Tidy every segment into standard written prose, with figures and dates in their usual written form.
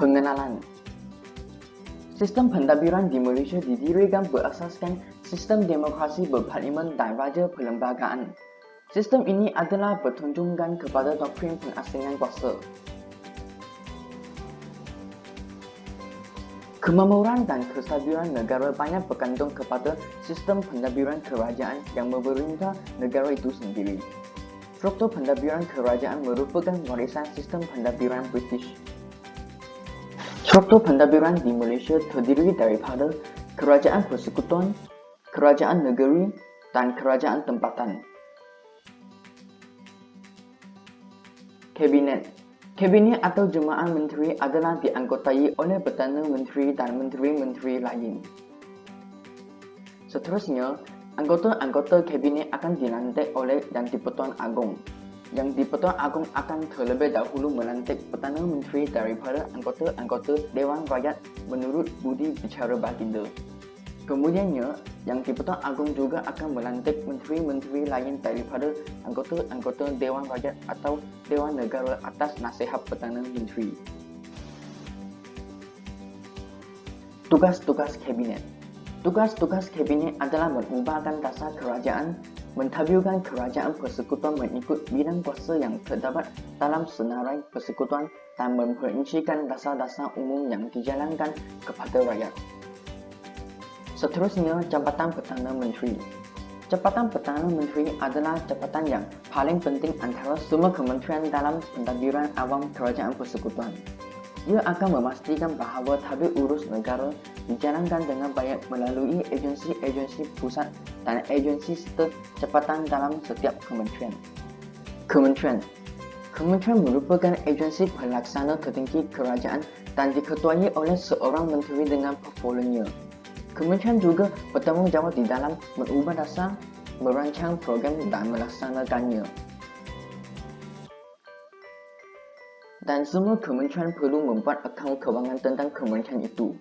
Pengenalan. Sistem pentadbiran di Malaysia didirikan berasaskan sistem demokrasi berparlimen dan raja perlembagaan. Sistem ini adalah bertunjukkan kepada doktrin pengasingan kuasa. Kemakmuran dan kestabilan negara banyak bergantung kepada sistem pentadbiran kerajaan yang memerintah negara itu sendiri. Struktur pentadbiran kerajaan merupakan warisan sistem pentadbiran British. Struktur pentadbiran di Malaysia terdiri daripada kerajaan persekutuan, kerajaan negeri, dan kerajaan tempatan. Kabinet. Kabinet atau Jemaah Menteri adalah dianggotai oleh Perdana Menteri dan menteri-menteri lain. Seterusnya, anggota-anggota Kabinet akan dilantik oleh Yang di-Pertuan Agong. Yang di-Pertuan Agong akan terlebih dahulu melantik Perdana Menteri daripada anggota-anggota Dewan Rakyat menurut budi bicara baginda. Kemudiannya, Yang di-Pertuan Agong juga akan melantik menteri-menteri lain daripada anggota-anggota Dewan Rakyat atau Dewan Negara atas nasihat Perdana Menteri. Tugas-tugas Kabinet. Tugas-tugas Kabinet adalah mengubahkan dasar kerajaan, mentadbirkan kerajaan persekutuan mengikut bidang kuasa yang terdapat dalam senarai persekutuan dan memperincikan dasar-dasar umum yang dijalankan kepada rakyat. Seterusnya, Jabatan Perdana Menteri. Jabatan Perdana Menteri adalah jabatan yang paling penting antara semua kementerian dalam pentadbiran awam kerajaan persekutuan. Ia akan memastikan bahawa tadbir urus negara dijalankan dengan baik melalui agensi-agensi pusat dan agensi serta jabatan dalam setiap kementerian. Kementerian merupakan agensi pelaksana tertinggi kerajaan dan diketuai oleh seorang menteri dengan portfolionya. Kementerian juga bertanggungjawab di dalam mengubah dasar, merancang program dan melaksanakannya. Dan semua kementerian perlu membuat akaun kewangan tentang kementerian itu.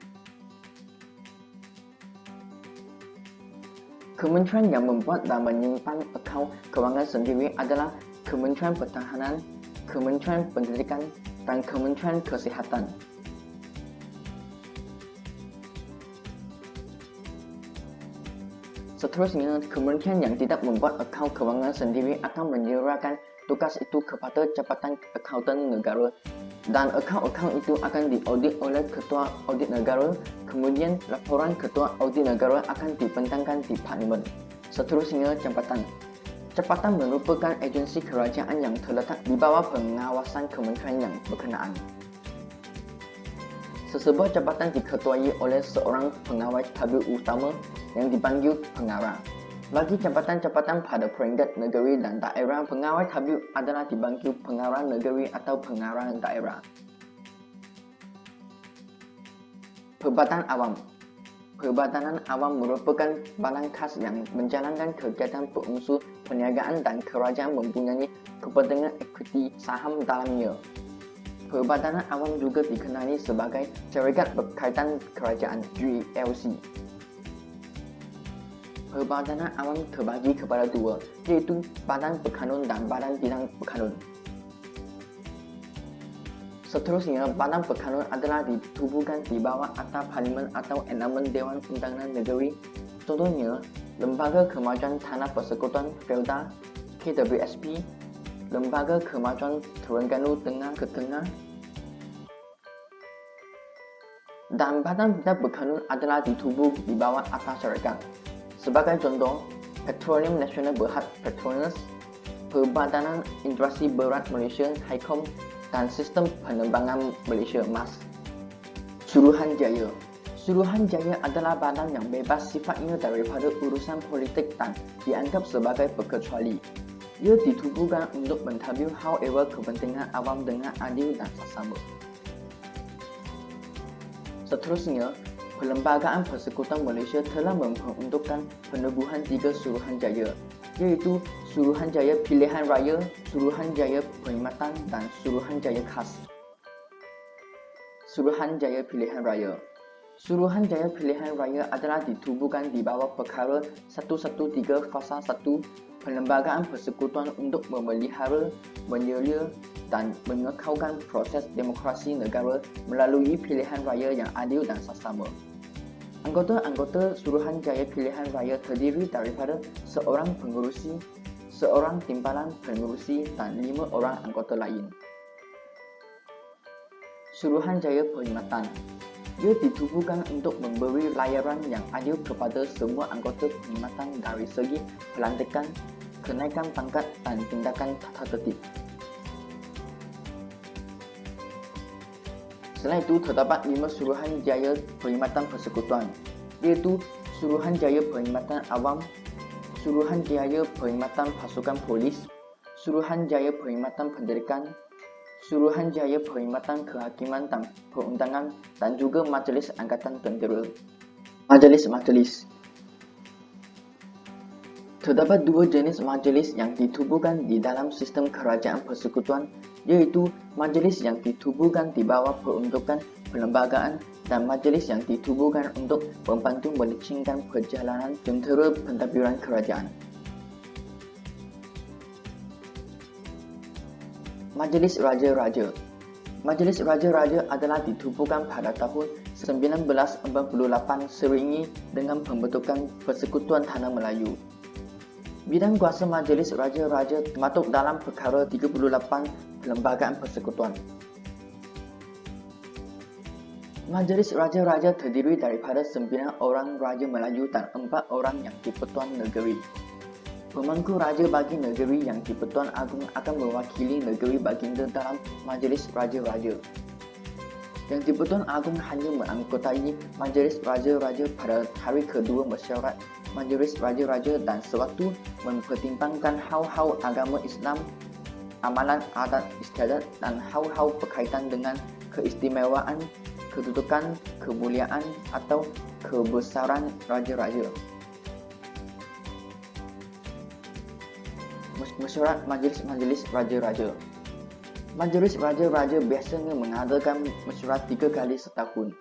Kementerian yang membuat dan menyimpan akaun kewangan sendiri adalah Kementerian Pertahanan, Kementerian Pendidikan, dan Kementerian Kesihatan. Seterusnya, kementerian yang tidak membuat akaun kewangan sendiri akan menyerahkan tugas itu kepada Jabatan Akauntan Negara dan akaun-akaun itu akan diaudit oleh Ketua Audit Negara, kemudian laporan Ketua Audit Negara akan dibentangkan di Parlimen. Seterusnya, Jabatan. Jabatan merupakan agensi kerajaan yang terletak di bawah pengawasan kementerian yang berkenaan. Sesebuah jabatan diketuai oleh seorang pengawal tadbir utama yang dipanggil pengarah. Bagi jabatan-jabatan pada peringkat negeri dan daerah, pengawal tadbir adalah dipanggil pengarah negeri atau pengarah daerah. Perubatan Awam. Perubatanan Awam merupakan badan khas yang menjalankan kegiatan berunsur perniagaan dan kerajaan mempunyai kepentingan ekuiti saham dalamnya. Perubatanan Awam juga dikenali sebagai Syarikat Berkaitan Kerajaan (GLC). Perubatanan awam terbagi kepada dua, iaitu Badan Berkanun dan Badan Bidang Berkanun. Seterusnya, Badan Berkanun adalah ditubuhkan di bawah atap Parlimen atau endaman Dewan Undangan Negeri. Contohnya, Lembaga Kemajuan Tanah Persekutuan Feodal (KWSP), Lembaga Kemajuan Terengganu Tengah ke Tengah, dan Badan Bidang Berkanun adalah ditubuh di bawah atap syarikat. Sebagai contoh, Petroleum Nasional Berhad Petronas, Perbadanan Industri Berat Malaysia (HICOM), dan Sistem Penerbangan Malaysia (MAS). Suruhanjaya. Suruhanjaya adalah badan yang bebas sifatnya daripada urusan politik dan dianggap sebagai berkecuali. Ia ditubuhkan untuk mentadbir hal-ehwal kepentingan awam dengan adil dan saksama. Seterusnya, Perlembagaan Persekutuan Malaysia telah memperuntukkan penubuhan 3 Suruhanjaya, iaitu Suruhanjaya Pilihan Raya, Suruhanjaya Perkhidmatan, dan Suruhanjaya Khas. Suruhanjaya Pilihan Raya. Suruhanjaya Pilihan Raya adalah ditubuhkan di bawah perkara 113 Fasa 1 Perlembagaan Persekutuan untuk memelihara, menyelia dan mengekalkan proses demokrasi negara melalui pilihan raya yang adil dan saksama. Anggota-anggota Suruhanjaya Pilihan Raya terdiri daripada seorang pengurusi, seorang timbalan pengurusi dan 5 orang anggota lain. Suruhanjaya Perkhidmatan. Ia ditubuhkan untuk memberi layanan yang adil kepada semua anggota perkhidmatan dari segi pelantikan, kenaikan pangkat dan tindakan tata tertib. Selain itu, terdapat 5 Suruhanjaya Perkhidmatan Persekutuan, iaitu Suruhanjaya Perkhidmatan Awam, Suruhanjaya Perkhidmatan Pasukan Polis, Suruhanjaya Perkhidmatan Pendidikan, Suruhanjaya Perkhidmatan Kehakiman dan Perundangan dan juga Majlis Angkatan Tentera. Majlis-majlis. Terdapat 2 jenis majlis yang ditubuhkan di dalam sistem kerajaan persekutuan, iaitu majlis yang ditubuhkan di bawah peruntukan perlembagaan dan majlis yang ditubuhkan untuk membantu melicingkan perjalanan jentera pentadbiran kerajaan. Majlis Raja-Raja. Majlis Raja-Raja adalah ditubuhkan pada tahun 1948 seiringi dengan pembentukan Persekutuan Tanah Melayu. Bidang kuasa Majlis Raja-Raja termasuk dalam perkara 38 Perlembagaan Persekutuan. Majlis Raja-Raja terdiri daripada 9 orang Raja Melayu dan 4 orang yang di-Pertuan Negeri. Pemangku Raja bagi negeri yang di-Pertuan Agong akan mewakili negeri baginda dalam Majlis Raja-Raja. Yang di-Pertuan Agong hanya menganggotai Majlis Raja-Raja pada hari kedua mesyuarat Majlis Raja-Raja dan sewaktu mempertimbangkan hal-hal agama Islam, amalan adat istiadat dan hal-hal berkaitan dengan keistimewaan, kedudukan, kemuliaan atau kebesaran Raja-Raja. Mesyuarat Majlis-Majlis Raja-Raja. Majlis Raja-Raja biasanya mengadakan mesyuarat 3 kali setahun.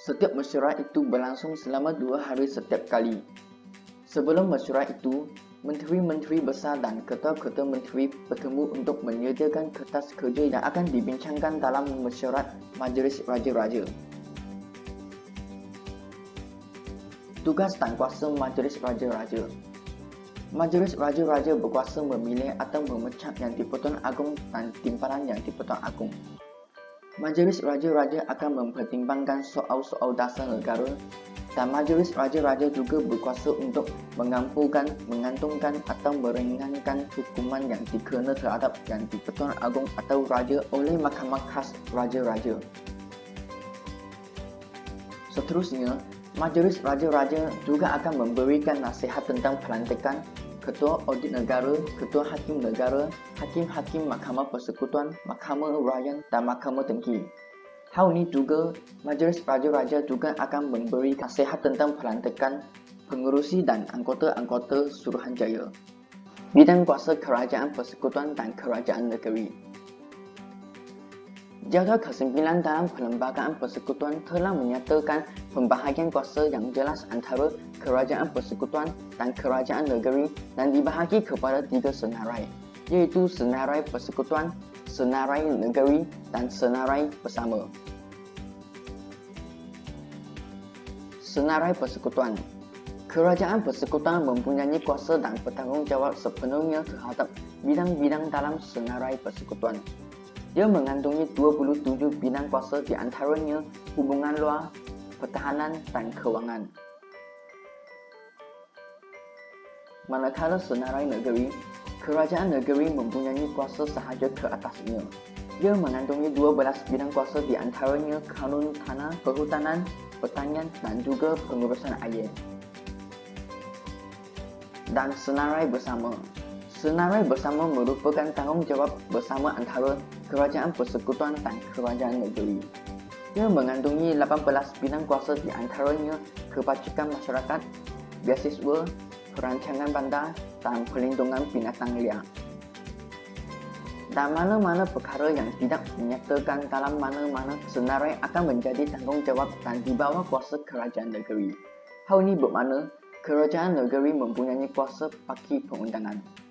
Setiap mesyuarat itu berlangsung selama 2 hari setiap kali. Sebelum mesyuarat itu, menteri-menteri besar dan ketua-ketua menteri bertemu untuk menyediakan kertas kerja yang akan dibincangkan dalam mesyuarat Majlis Raja-Raja. Tugas dan kuasa Majlis Raja-Raja. Majlis Raja-Raja berkuasa memilih atau memecat yang di-Pertuan Agong dan timbalan yang di-Pertuan Agong. Majlis Raja-Raja akan mempertimbangkan soal-soal dasar negara dan Majlis Raja-Raja juga berkuasa untuk mengampunkan, mengantungkan atau meringankan hukuman yang dikena terhadap yang di-Pertuan Agong atau Raja oleh Mahkamah Khas Raja-Raja. Seterusnya, Majlis Raja-Raja juga akan memberikan nasihat tentang pelantikan Ketua Audit Negara, Ketua Hakim Negara, Hakim-Hakim Mahkamah Persekutuan, Mahkamah Rakyat dan Mahkamah Tinggi. Hal ini juga, Majlis Raja-Raja juga akan memberi nasihat tentang pelantikan pengurusi dan anggota-anggota Suruhanjaya. Bidang kuasa Kerajaan Persekutuan dan Kerajaan Negeri. Jadual ke-9 dalam Perlembagaan Persekutuan telah menyatakan pembahagian kuasa yang jelas antara Kerajaan Persekutuan dan Kerajaan Negeri dan dibahagi kepada 3 senarai, iaitu Senarai Persekutuan, Senarai Negeri dan Senarai Bersama. Senarai Persekutuan. Kerajaan Persekutuan mempunyai kuasa dan bertanggungjawab sepenuhnya terhadap bidang-bidang dalam Senarai Persekutuan. Dia mengandungi 27 bidang kuasa di antaranya hubungan luar, pertahanan dan kewangan. Manakala Senarai Negeri, Kerajaan Negeri mempunyai kuasa sahaja ke atasnya. Dia mengandungi 12 bidang kuasa di antaranya kanun tanah, perhutanan, pertanian dan juga pengurusan air. Dan Senarai Bersama. Senarai Bersama merupakan tanggungjawab bersama antara Kerajaan Persekutuan dan Kerajaan Negeri. Ia mengandungi 18 bidang kuasa di antaranya kebajikan masyarakat, beasiswa, perancangan bandar dan perlindungan binatang liar. dan mana-mana perkara yang tidak dinyatakan dalam mana-mana senarai akan menjadi tanggungjawab dan di bawah kuasa kerajaan negeri. Hal ini bermakna kerajaan negeri mempunyai kuasa bagi perundangan.